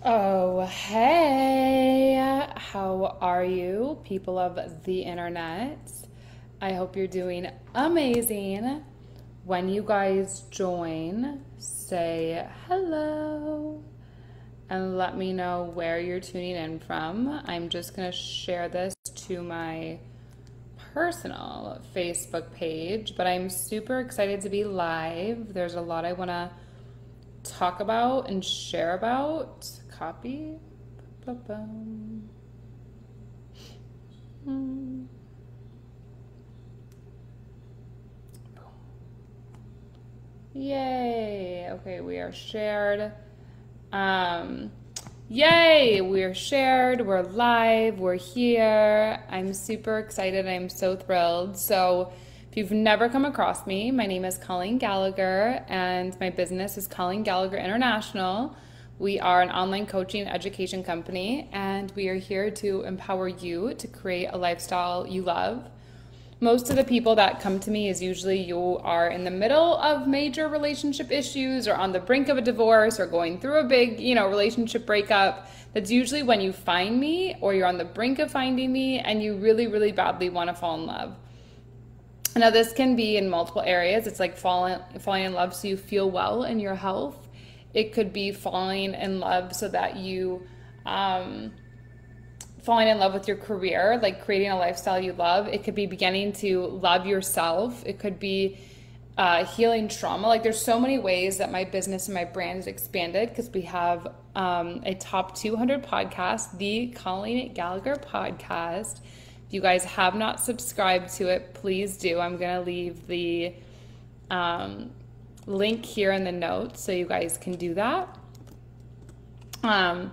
Oh, hey, how are you, people of the internet? I hope you're doing amazing. When you guys join, say hello and let me know where you're tuning in from. I'm just going to share this to my personal Facebook page, but I'm super excited to be live. There's a lot I want to talk about and share about. Copy. Ba-bum. Yay. Okay, we are shared. Yay, we're shared, we're live, we're here. I'm super excited. I'm so thrilled. So if you've never come across me, my name is Colleen Gallagher and my business is Colleen Gallagher International. We are an online coaching and education company, and we are here to empower you to create a lifestyle you love. Most of the people that come to me is usually you are in the middle of major relationship issues or on the brink of a divorce or going through a big, relationship breakup. That's usually when you find me, or you're on the brink of finding me and you really, really badly want to fall in love. Now, this can be in multiple areas. It's like falling in love so you feel well in your health. It could be falling in love so that you, falling in love with your career, like creating a lifestyle you love. It could be beginning to love yourself. It could be healing trauma. Like there's so many ways that my business and my brand is expanded because we have a top 200 podcast, the Colleen Gallagher podcast. If you guys have not subscribed to it, please do. I'm going to leave the link here in the notes so you guys can do that. Yeah,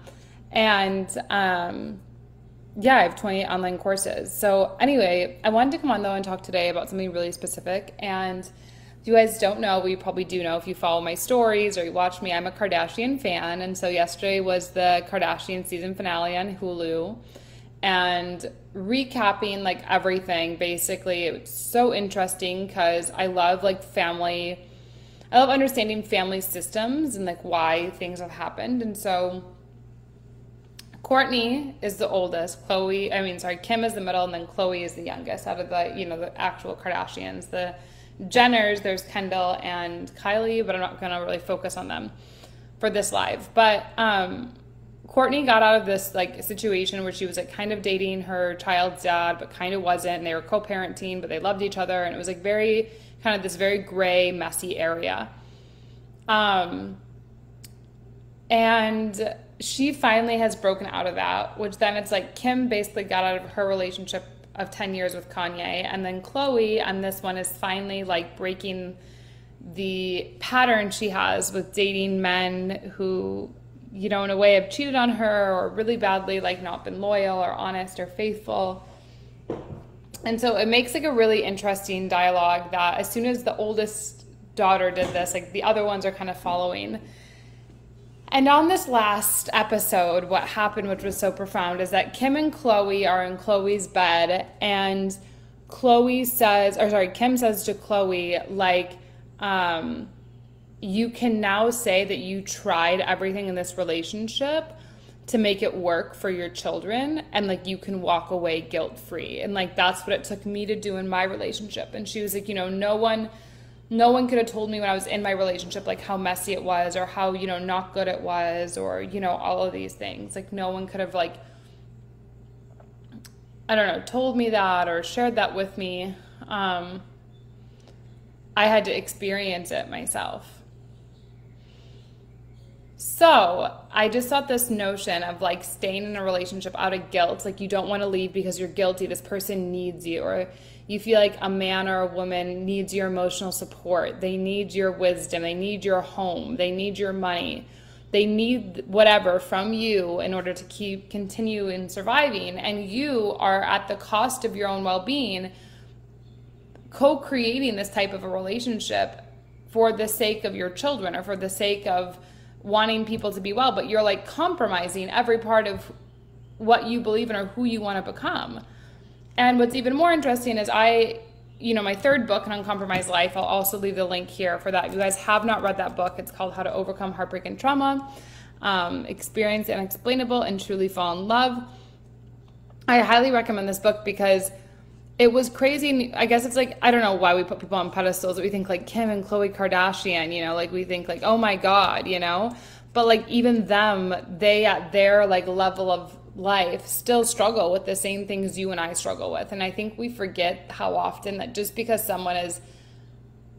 I have 20 online courses. So anyway, I wanted to come on though and talk today about something really specific. And if you guys don't know, well, you probably do know if you follow my stories or you watch me, I'm a Kardashian fan. And so yesterday was the Kardashian season finale on Hulu. And recapping like everything, basically, it was so interesting because I love I love understanding family systems and like why things have happened. And so Courtney is the oldest, Kim is the middle, and then Khloe is the youngest out of the actual Kardashians. The Jenners, there's Kendall and Kylie, but I'm not going to really focus on them for this live. But Courtney got out of this like situation where she was like kind of dating her child's dad, but kind of wasn't. And they were co-parenting, but they loved each other. And it was like this very gray, messy area. And she finally has broken out of that, which then it's like Kim basically got out of her relationship of 10 years with Kanye. And then Khloe on this one is finally like breaking the pattern she has with dating men who, in a way have cheated on her or really badly, like not been loyal or honest or faithful. And so it makes like a really interesting dialogue that as soon as the oldest daughter did this, like the other ones are kind of following. And on this last episode, what happened, which was so profound, is that Kim and Khloe are in Khloe's bed, and Kim says to Khloe, like, you can now say that you tried everything in this relationship to make it work for your children, and like you can walk away guilt-free. And like that's what it took me to do in my relationship. And she was like, no one could have told me when I was in my relationship like how messy it was or how not good it was, or all of these things. Like no one could have like, I don't know, told me that or shared that with me. I had to experience it myself. So I just thought this notion of like staying in a relationship out of guilt, like you don't want to leave because you're guilty, this person needs you, or you feel like a man or a woman needs your emotional support, they need your wisdom, they need your home, they need your money, they need whatever from you in order to continue in surviving, and you are at the cost of your own well-being co-creating this type of a relationship for the sake of your children or for the sake of wanting people to be well, but you're like compromising every part of what you believe in or who you want to become. And what's even more interesting is my third book, An Uncompromised Life, I'll also leave the link here for that. If you guys have not read that book, it's called How to Overcome Heartbreak and Trauma. experience the unexplainable, and truly fall in love. I highly recommend this book because it was crazy. I guess it's like, I don't know why we put people on pedestals that we think like Kim and Khloe Kardashian, you know, like we think like, oh my God, you know, but like even them, they at their like level of life still struggle with the same things you and I struggle with. And I think we forget how often that just because someone is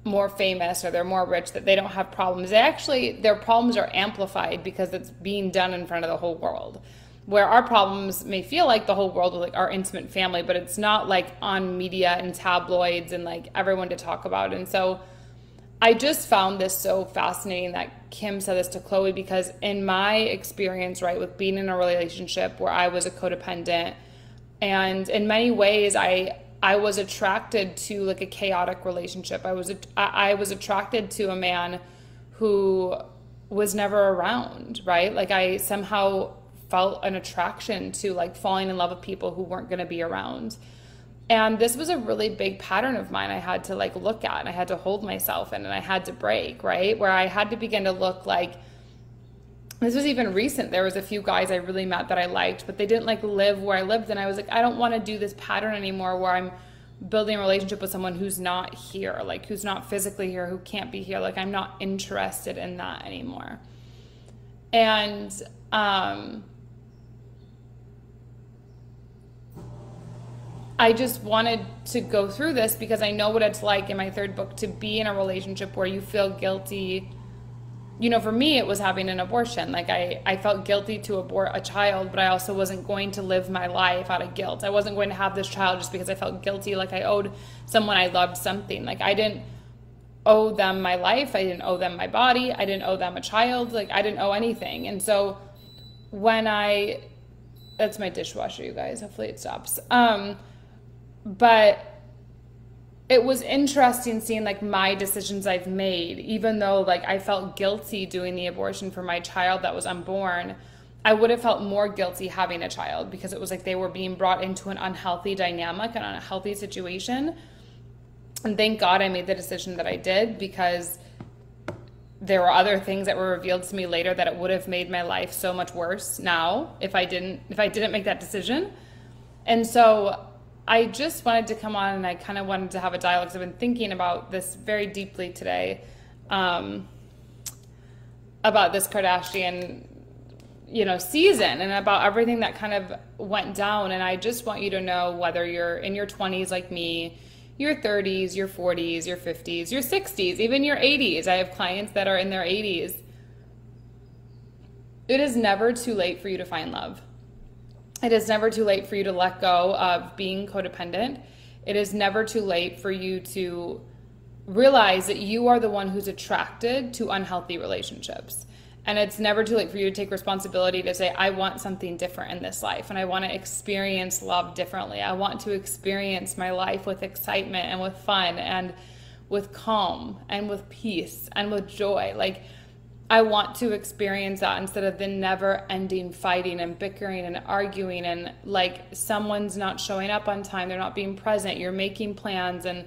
more famous or they're more rich that they don't have problems. Their problems are amplified because it's being done in front of the whole world. Where our problems may feel like the whole world with like our intimate family, but it's not like on media and tabloids and like everyone to talk about. And so I just found this so fascinating that Kim said this to Khloe, because in my experience, right, with being in a relationship where I was a codependent, and in many ways I was attracted to like a chaotic relationship. I was attracted to a man who was never around, right? Like I somehow felt an attraction to like falling in love with people who weren't going to be around. And this was a really big pattern of mine I had to like look at, and I had to hold myself in, and I had to break, right? Where I had to begin to look like, this was even recent. There was a few guys I really met that I liked, but they didn't like live where I lived. And I was like, I don't want to do this pattern anymore where I'm building a relationship with someone who's not here, like who's not physically here, who can't be here. Like I'm not interested in that anymore. And, I just wanted to go through this because I know what it's like in my third book to be in a relationship where you feel guilty. You know, for me, it was having an abortion. Like I felt guilty to abort a child, but I also wasn't going to live my life out of guilt. I wasn't going to have this child just because I felt guilty, like I owed someone I loved something. Like I didn't owe them my life. I didn't owe them my body. I didn't owe them a child. Like I didn't owe anything. And so that's my dishwasher, you guys. Hopefully it stops. But it was interesting seeing like my decisions I've made, even though like I felt guilty doing the abortion for my child that was unborn. I would have felt more guilty having a child because it was like they were being brought into an unhealthy dynamic, an unhealthy situation. And thank God I made the decision that I did, because there were other things that were revealed to me later that it would have made my life so much worse now if I didn't make that decision. And so I just wanted to come on, and I kind of wanted to have a dialogue because I've been thinking about this very deeply today, about this Kardashian, you know, season, and about everything that kind of went down. And I just want you to know, whether you're in your 20s like me, your 30s, your 40s, your 50s, your 60s, even your 80s. I have clients that are in their 80s. It is never too late for you to find love. It is never too late for you to let go of being codependent. It is never too late for you to realize that you are the one who's attracted to unhealthy relationships. And it's never too late for you to take responsibility to say, I want something different in this life, and I want to experience love differently. I want to experience my life with excitement and with fun and with calm and with peace and with joy. Like, I want to experience that instead of the never-ending fighting and bickering and arguing, and like someone's not showing up on time, they're not being present, you're making plans and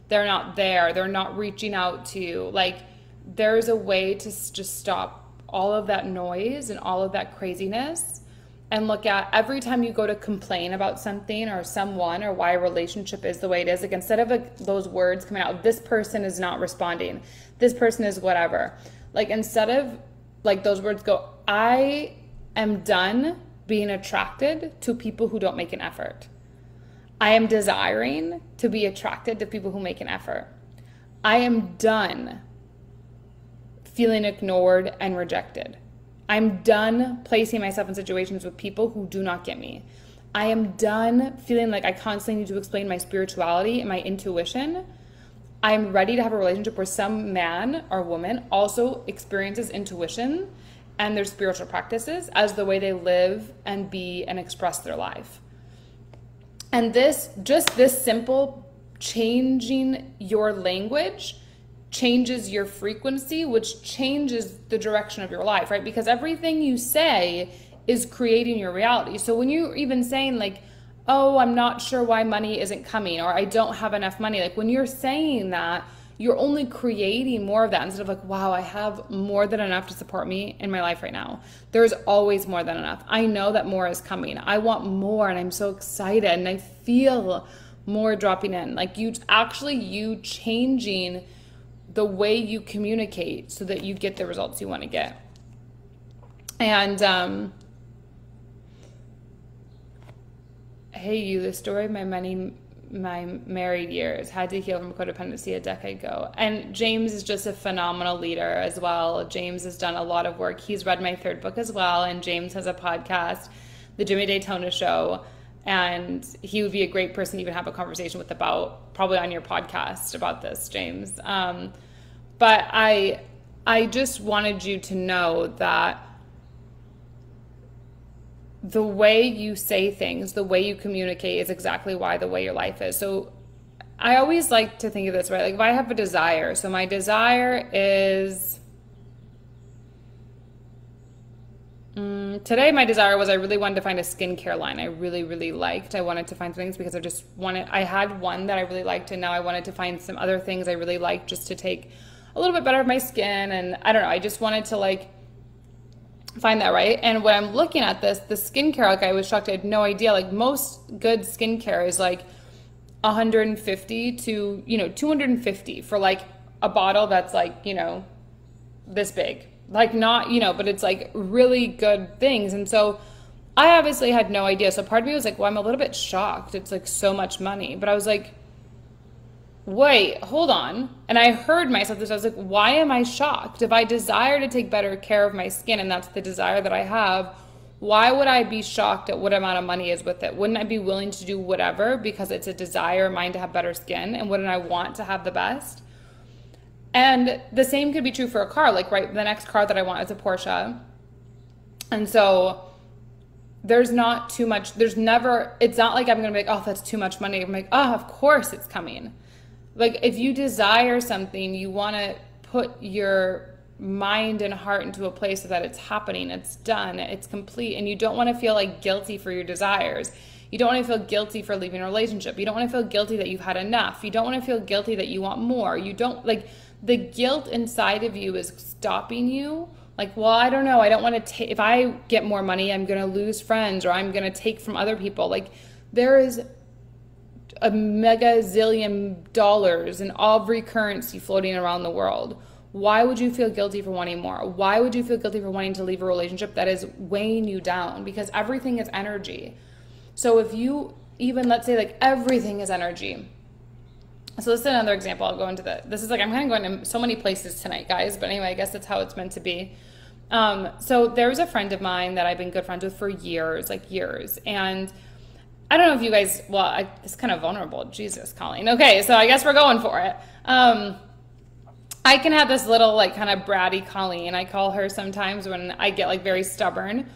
they're not there, they're not reaching out to you. Like, there's a way to just stop all of that noise and all of that craziness and look at every time you go to complain about something or someone or why a relationship is the way it is, like instead of those words coming out, this person is not responding, this person is whatever. Like, instead of like those words, go, I am done being attracted to people who don't make an effort. I am desiring to be attracted to people who make an effort. I am done feeling ignored and rejected. I'm done placing myself in situations with people who do not get me. I am done feeling like I constantly need to explain my spirituality and my intuition. I'm ready to have a relationship where some man or woman also experiences intuition and their spiritual practices as the way they live and be and express their life. And this simple changing your language changes your frequency, which changes the direction of your life, right? Because everything you say is creating your reality. So when you're even saying like, oh, I'm not sure why money isn't coming, or I don't have enough money. Like, when you're saying that, you're only creating more of that instead of like, wow, I have more than enough to support me in my life right now. There's always more than enough. I know that more is coming. I want more, and I'm so excited, and I feel more dropping in. Like you changing the way you communicate so that you get the results you want to get. And hey, you, the story of my married years had to heal from codependency a decade ago. And James is just a phenomenal leader as well. James has done a lot of work. He's read my third book as well. And James has a podcast, The Jimmy Daytona Show. And he would be a great person to even have a conversation with about, probably on your podcast about this, James. But I just wanted you to know that the way you say things, the way you communicate is exactly why the way your life is. So I always like to think of this, right? Like if I have a desire, so my desire is, today my desire was I really wanted to find a skincare line I really, really liked. I wanted to find things because I had one that I really liked, and now I wanted to find some other things I really liked just to take a little bit better of my skin. And I don't know, I just wanted to like find that, right? And when I'm looking at this, the skincare, like I was shocked, I had no idea. Like most good skincare is like 150 to, $250 for like a bottle that's like, this big. Like not, but it's like really good things. And so I obviously had no idea. So part of me was like, well, I'm a little bit shocked. It's like so much money. But I was like, wait, hold on. And I heard myself this. I was like, why am I shocked? If I desire to take better care of my skin, and that's the desire that I have, why would I be shocked at what amount of money is with it? Wouldn't I be willing to do whatever because it's a desire of mine to have better skin? And wouldn't I want to have the best? And the same could be true for a car. Like, right, the next car that I want is a Porsche. And so there's not too much. It's not like I'm going to be like, oh, that's too much money. I'm like, oh, of course it's coming. Like if you desire something, you want to put your mind and heart into a place so that it's happening, it's done, it's complete, and you don't want to feel like guilty for your desires. You don't want to feel guilty for leaving a relationship. You don't want to feel guilty that you've had enough. You don't want to feel guilty that you want more. You don't like the guilt inside of you is stopping you. Like, well, I don't know. I don't want to take, if I get more money, I'm going to lose friends or I'm going to take from other people. Like there is a mega zillion dollars in every currency floating around the world. Why would you feel guilty for wanting more? Why would you feel guilty for wanting to leave a relationship that is weighing you down? Because everything is energy. So if you even, let's say like everything is energy. So this is another example. I'll go into this is like, I'm kind of going to so many places tonight, guys. But anyway, I guess that's how it's meant to be. So there was a friend of mine that I've been good friends with for years, and I don't know if you guys, it's kind of vulnerable. Jesus, Colleen. Okay, so I guess we're going for it. I can have this little like kind of bratty Colleen, I call her sometimes when I get like very stubborn.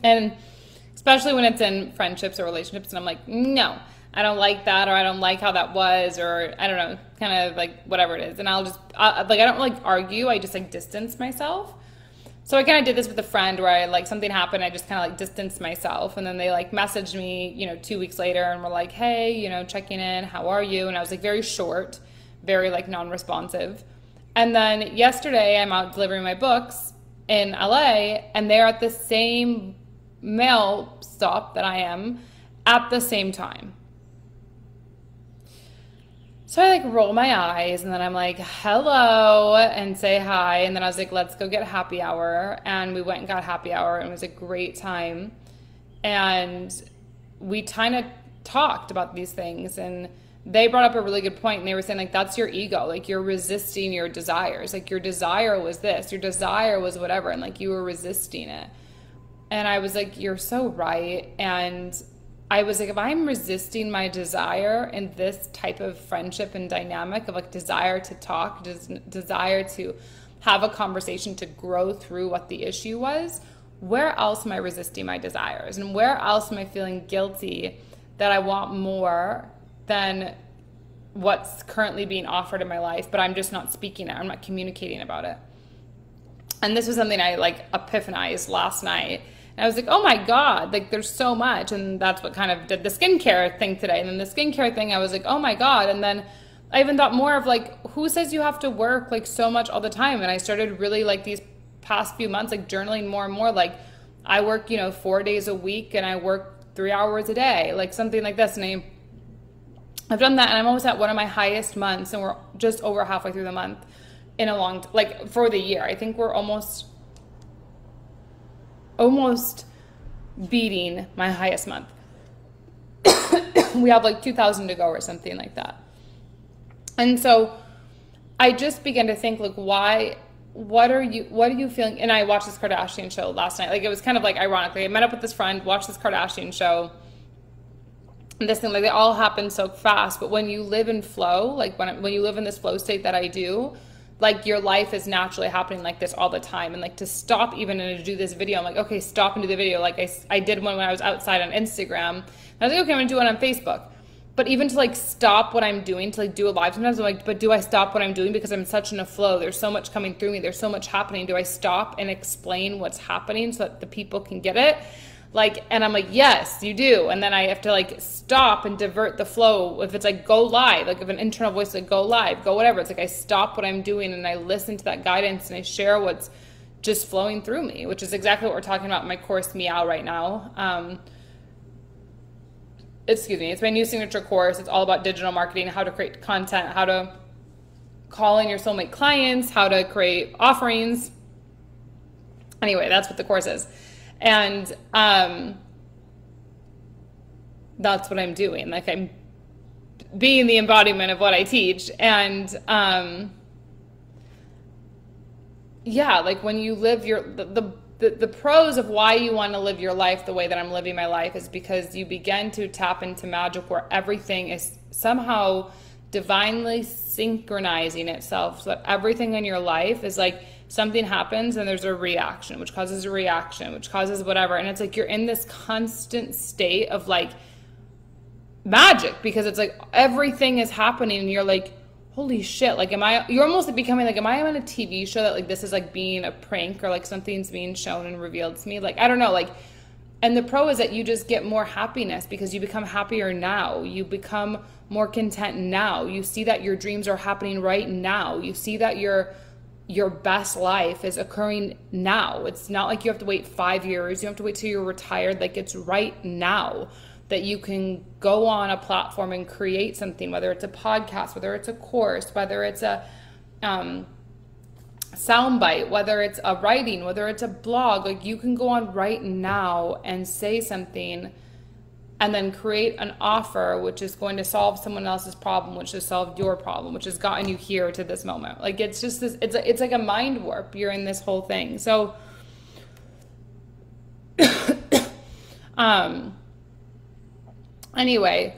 And especially when it's in friendships or relationships and I'm like, no, I don't like that, or I don't like how that was, or I don't know, kind of like whatever it is. And I don't like argue. I just like distance myself. So I kind of did this with a friend where I like something happened. I just kind of like distanced myself. And then they like messaged me, 2 weeks later and were like, hey, checking in. How are you? And I was like very short, very like non-responsive. And then yesterday I'm out delivering my books in LA and they're at the same mail stop that I am at the same time. So I like roll my eyes and then I'm like, hello, and say hi. And then I was like, let's go get happy hour. And we went and got happy hour and it was a great time. And we kind of talked about these things and they brought up a really good point and they were saying like, that's your ego. Like you're resisting your desires. Like your desire was this, your desire was whatever. And like you were resisting it. And I was like, you're so right. And I was like, if I'm resisting my desire in this type of friendship and dynamic of like desire to talk, desire to have a conversation to grow through what the issue was, where else am I resisting my desires? And where else am I feeling guilty that I want more than what's currently being offered in my life, but I'm just not speaking it, I'm not communicating about it. And this was something I like epiphanized last night. And I was like, oh my God, like there's so much. And that's what kind of did the skincare thing today. And then the skincare thing, I was like, oh my God. And then I even thought more of like, who says you have to work like so much all the time? And I started really like these past few months, like journaling more and more, like I work, 4 days a week and I work 3 hours a day, like something like this. And I've done that, and I'm almost at one of my highest months, and we're just over halfway through the month in a like for the year. I think we're almost beating my highest month. We have like 2,000 to go or something like that. And so I just began to think, like, what are you feeling? And I watched this Kardashian show last night. Like, it was kind of like ironically, I met up with this friend, watched this Kardashian show, and this thing, like, they all happen so fast. But when you live in flow, like when you live in this flow state that I do, like your life is naturally happening like this all the time. And like to stop even and to do this video, I'm like, okay, stop and do the video. Like I did one when I was outside on Instagram. I was like, okay, I'm gonna do it on Facebook. But even to like stop what I'm doing to like do a live, sometimes I'm like, but do I stop what I'm doing because I'm such in a flow? There's so much coming through me. There's so much happening. Do I stop and explain what's happening so that the people can get it? Like, and I'm like, yes, you do. And then I have to like stop and divert the flow. If it's like go live, like if an internal voice like go live, go whatever. It's like I stop what I'm doing and I listen to that guidance and I share what's just flowing through me, which is exactly what we're talking about in my course Meow right now. Excuse me, it's my new signature course. It's all about digital marketing, how to create content, how to call in your soulmate clients, how to create offerings. Anyway, that's what the course is. And that's what I'm doing. Like I'm being the embodiment of what I teach. And yeah, like when you live the pros of why you want to live your life the way that I'm living my life is because you begin to tap into magic where everything is somehow divinely synchronizing itself, so that everything in your life is like something happens and there's a reaction, which causes a reaction, which causes whatever. And it's like you're in this constant state of like magic because it's like everything is happening and you're like, holy shit, like you're almost becoming like, am I on a TV show that like this is like being a prank or like something's being shown and revealed to me? Like, I don't know, like, and the pro is that you just get more happiness because you become happier now. You become more content now. You see that your dreams are happening right now. You see that your best life is occurring now. It's not like you have to wait 5 years. You have to wait till you're retired. Like it's right now that you can go on a platform and create something, whether it's a podcast, whether it's a course, whether it's a soundbite, whether it's a writing, whether it's a blog. Like you can go on right now and say something and then create an offer which is going to solve someone else's problem, which has solved your problem, which has gotten you here to this moment. Like it's just this, it's like a mind warp. You're in this whole thing. So anyway,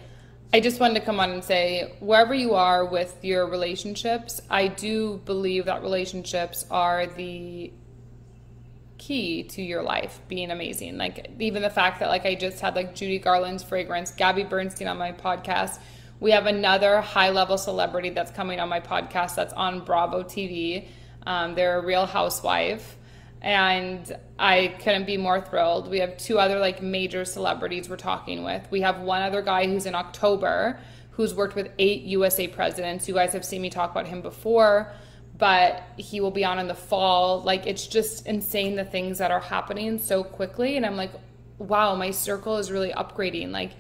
I just wanted to come on and say, wherever you are with your relationships, I do believe that relationships are the key to your life being amazing. Like even the fact that like I just had like Judy Garland's fragrance, Gabby Bernstein on my podcast. We have another high level celebrity that's coming on my podcast that's on Bravo TV. They're a Real Housewife. And I couldn't be more thrilled. We have 2 other like major celebrities we're talking with. We have one other guy who's in October who's worked with 8 USA presidents. You guys have seen me talk about him before, but he will be on in the fall. Like it's just insane the things that are happening so quickly. And I'm like, wow, my circle is really upgrading. Like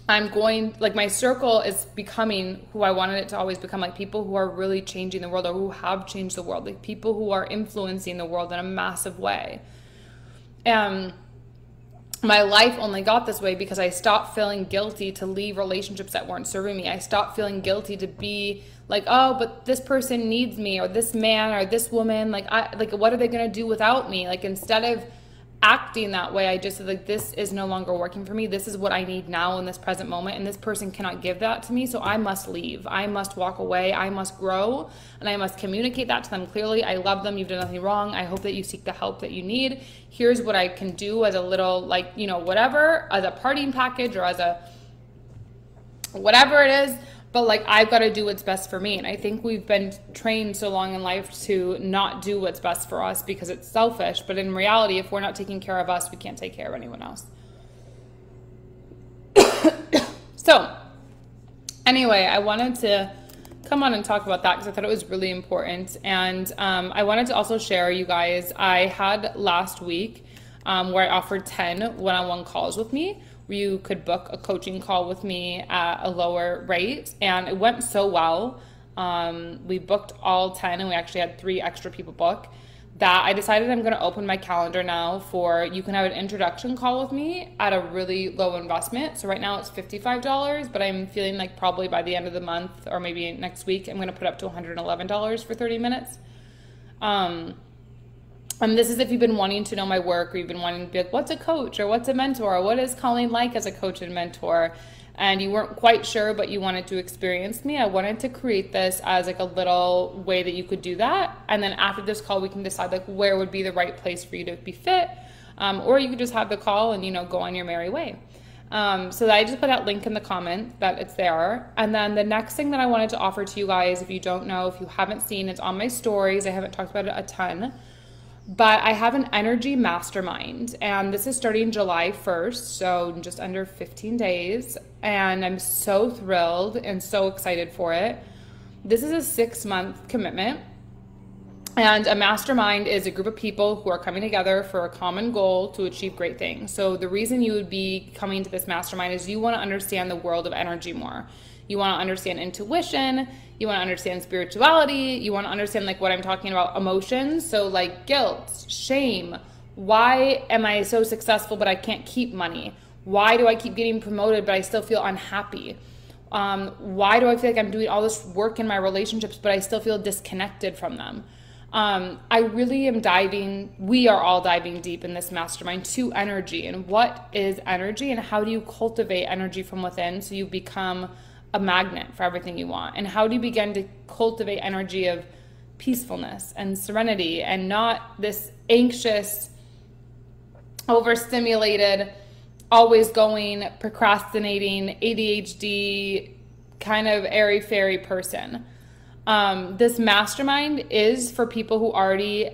my circle is becoming who I wanted it to always become, like people who are really changing the world or who have changed the world, like people who are influencing the world in a massive way. And my life only got this way because I stopped feeling guilty to leave relationships that weren't serving me. I stopped feeling guilty to be like, oh, but this person needs me, or this man or this woman, like what are they going to do without me? Like instead of acting that way, I just said like, this is no longer working for me. This is what I need now in this present moment. And this person cannot give that to me. So I must leave. I must walk away. I must grow. And I must communicate that to them clearly. I love them. You've done nothing wrong. I hope that you seek the help that you need. Here's what I can do as a little, like, whatever, as a parting package or as a whatever it is. But like, I've got to do what's best for me. And I think we've been trained so long in life to not do what's best for us because it's selfish. But in reality, if we're not taking care of us, we can't take care of anyone else. So Anyway, I wanted to come on and talk about that because I thought it was really important. And I wanted to also share, you guys, I had last week where I offered 10 one-on-one calls with me, where you could book a coaching call with me at a lower rate. And it went so well. We booked all 10 and we actually had 3 extra people book, that I decided I'm going to open my calendar now for, you can have an introduction call with me at a really low investment. So right now it's $55, but I'm feeling like probably by the end of the month or maybe next week, I'm going to put up to $111 for 30 minutes. And this is if you've been wanting to know my work, or you've been wanting to be like, what's a coach, or what's a mentor, or what is Colleen like as a coach and mentor, and you weren't quite sure, but you wanted to experience me. I wanted to create this as like a little way that you could do that. And then after this call, we can decide like where would be the right place for you to be fit. Or you could just have the call and, you know, go on your merry way. So I just put that link in the comment that it's there. And then the next thing that I wanted to offer to you guys, if you don't know, if you haven't seen, it's on my stories. I haven't talked about it a ton. But I have an energy mastermind, and this is starting July 1st, so just under 15 days, and I'm so thrilled and so excited for it. This is a 6-month commitment, and a mastermind is a group of people who are coming together for a common goal to achieve great things. So the reason you would be coming to this mastermind is you want to understand the world of energy more. You want to understand intuition, you want to understand spirituality, you want to understand like what I'm talking about, emotions. So like guilt, shame, why am I so successful but I can't keep money? Why do I keep getting promoted but I still feel unhappy? Why do I feel like I'm doing all this work in my relationships but I still feel disconnected from them? I really am we are all diving deep in this mastermind to energy, and what is energy and how do you cultivate energy from within so you become a magnet for everything you want? And how do you begin to cultivate energy of peacefulness and serenity and not this anxious, overstimulated, always going, procrastinating, ADHD kind of airy-fairy person? This mastermind is for people who already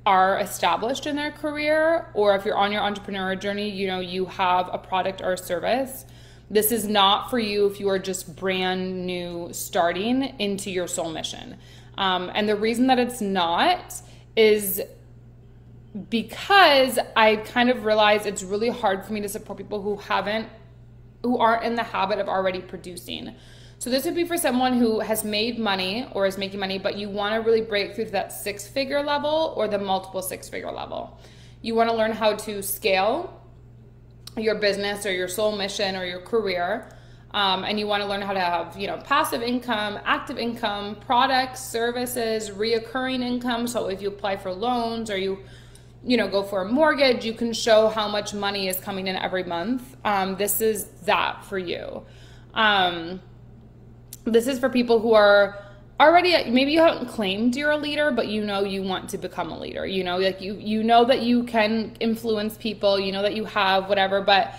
are established in their career, or if you're on your entrepreneur journey, you know, you have a product or a service. This is not for you if you are just brand new starting into your soul mission. And the reason that it's not is because I kind of realized it's really hard for me to support people who aren't in the habit of already producing. So this would be for someone who has made money or is making money, but you want to really break through to that 6-figure level or the multiple 6-figure level. You want to learn how to scale your business or your soul mission or your career, and you want to learn how to have, you know, passive income, active income, products, services, reoccurring income. So if you apply for loans or you know, go for a mortgage, you can show how much money is coming in every month. This is that for you. This is for people who are already, maybe you haven't claimed you're a leader, but you know you want to become a leader. You know, like you know that you can influence people, you know that you have whatever, but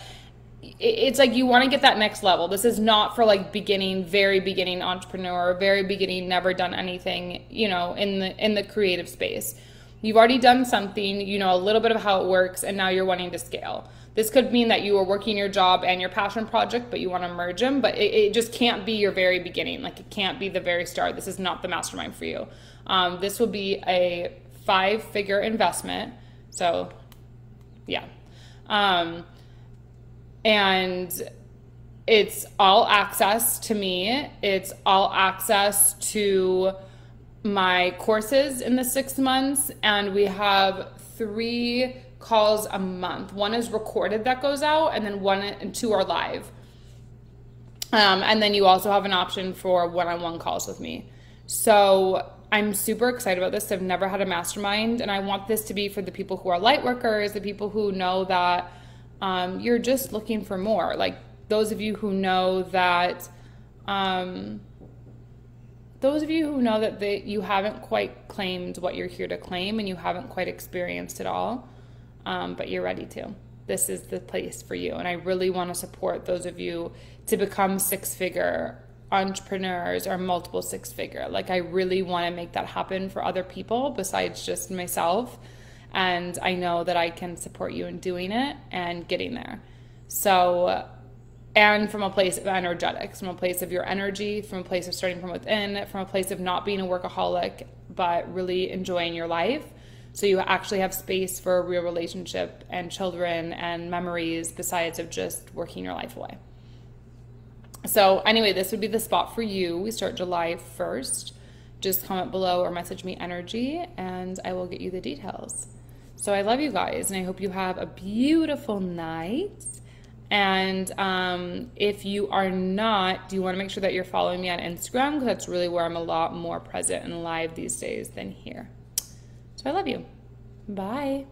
it's like you want to get that next level. This is not for like very beginning entrepreneur, very beginning, never done anything, you know, in the creative space. You've already done something, you know, a little bit of how it works, and now you're wanting to scale. This could mean that you are working your job and your passion project, but you want to merge them, but it just can't be your very beginning. Like it can't be the very start. This is not the mastermind for you. This will be a 5-figure investment. So yeah. And it's all access to me. It's all access to my courses in the 6 months. And we have 3 calls a month. 1 is recorded that goes out, and then 1 and 2 are live. And then you also have an option for one-on-one calls with me. So I'm super excited about this. I've never had a mastermind, and I want this to be for the people who are light workers, the people who know that you're just looking for more. Like those of you who know that you haven't quite claimed what you're here to claim, and you haven't quite experienced it all. But you're ready to. This is the place for you. And I really want to support those of you to become 6-figure entrepreneurs or multiple 6-figure. Like I really want to make that happen for other people besides just myself. And I know that I can support you in doing it and getting there. So and from a place of energetics, from a place of your energy, from a place of starting from within, from a place of not being a workaholic, but really enjoying your life. So you actually have space for a real relationship and children and memories besides of just working your life away. So anyway, this would be the spot for you. We start July 1st. Just comment below or message me energy and I will get you the details. So I love you guys and I hope you have a beautiful night. And if you are not, do you want to make sure that you're following me on Instagram? Because that's really where I'm a lot more present and live these days than here. So I love you. Bye.